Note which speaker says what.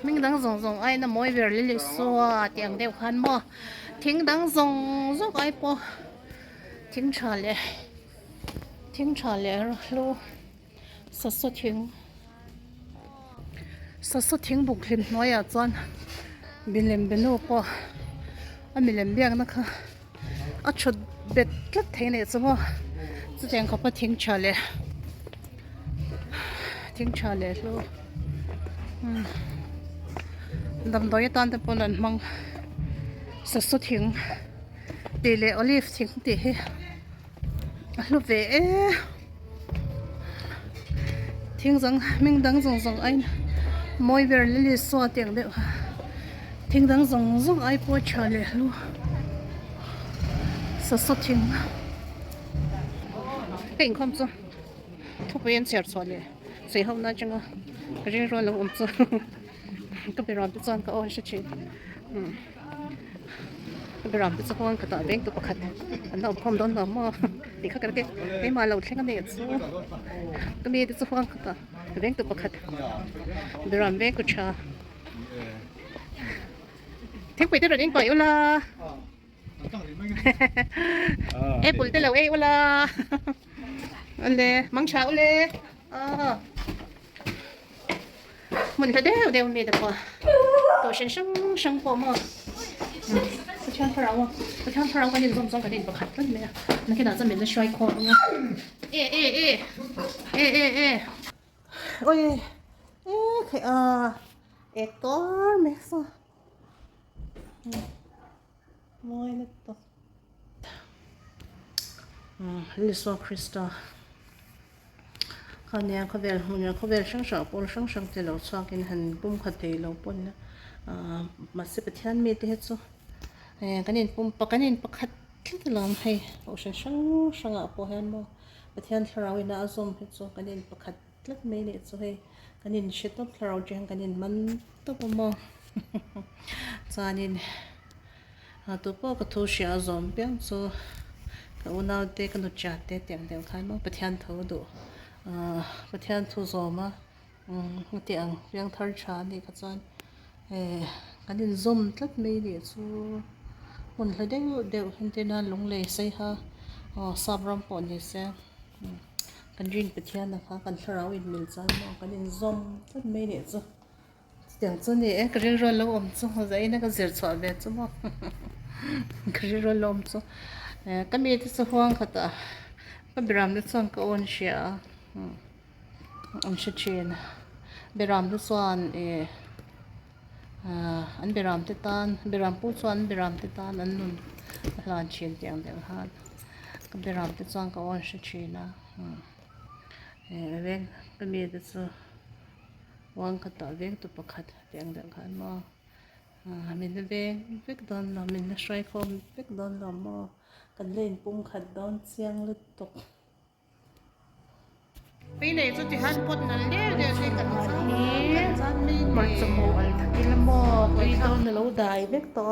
Speaker 1: mình đang dùng ai nó mỗi việc lấy xua tiền đều khăn mò tiếng đang dùng giúp ai po tiếng trả lệ luôn sốt tiếng bụng lên nói à chọn bên lên bên nô po anh bên lên biếng nó khá à chốt bệt rất thế này chứ po chứ chẳng có tiếng trả lệ luôn đầm đói tan tập lần mong sốt tiếng để lệ olive tiếng để lúc về tiếng rằng mình đang dùng anh mỗi việc lấy xóa tiếng đấy tiếng đang dùng ai bỏ trả lệ luôn sốt tiếng cái gì không chứ thu tiền trả xóa lệ sai hôm nay chẳng cái gì rồi là chứก็ไปรอพิซซ่าก็โอ้ชิชิก็ไปรอพิซซ่าก็ต่อเบ่งตัวประคัดอันนั้นพร้อมโดนล้อมอ่ะดีข้าก็ได้ไม่มาเราเช่นกันเนี่ยสู้ก็มีพิซซ่าก็ต่อเบ่งตัวประคัดไปรอเบ่งกุชาทิ้งไปที่เราเองไปอุลาปุ๋ยที่เราเองอุลาอันเล่มังชาอุเล่mình thấy đều mệt rồi, tôi sinh hoạt mà, tôi chán thở ra cái gì giống cái gì bạc hạt lắm mẹ, nó cái nào cho mình nó xoay khó nha, ôi, cái to mẹ sao, môi nó to, Lisa Kristaเขาเนี่ยเขาเวลช่างสอบปนช่างที่เราชอบกินหันปุ่มขัดที่เราปนนะมาสิบเทียนมีที่เหตุกันนี่ปุ่มปกันนี่ปขัดที่เราให้โอ้ช่างอ่ะพอเห็นบ่ปเทียนที่เราอินาซอมเหตุกันนี่ปขัดลักไม่เนี่ยสุให้กันนี่เช็ดตัวเราเจงกันนี่มันตัวปุ่มบ่จานี่ตัวพ่อก็ทูเสียซอมเปียงสุก็วันนั้นเด็กก็นุ่งจัดเด็กเดียวกันบ่ปเทียนเท่าดูประเทศทุกโซมาเตียงเรียงทาร์ชานี่ก็จะกันดินซอมตัดไม่ดีสู้คนเขาเดี๋ยวเห็นที่นั่นลงเลยใช่ฮะซาบรัมปอนนี่เสียกันยินประเทศนะคะกันทราวินมิลจานกันดินซอมตัดไม่ดีสู้อย่างเช่นนี่ก็เรียกร้อยลมสู้เขาจะนั่นก็เสียชอบแบบสู้มั้งก็เรียกร้อยลมสู้ก็มีที่สว่างเขาต่อก็บรามที่ส่วนก็อ่อนเชียอันชัดเจนเบรามที่ส่วนอันเบรามที่ตานเบรามผู้ส่วนเบรามที่ตานอันนู้นหลานเชียนเตียงเดียวหัดก็เบรามที่ส่วนก็อ่อนชัดเจนนะเวงก็มีที่ส่วนวางขัดต่อเวงตัวประคัดเตียงเดียวหัดมั้งมินเวงเวกโดนเรามินใช้คอมเวกโดนเรามั้งกันเล่นปุ่มขัดโดนเสียงลึกตกปีไหนจะที่หันปนนั่นเดี๋ยวสิกันจ้านี่มันจะโม่อะไรทั้งนี้ละโม่ตัวนี้โดนเราได้เบ็กตัว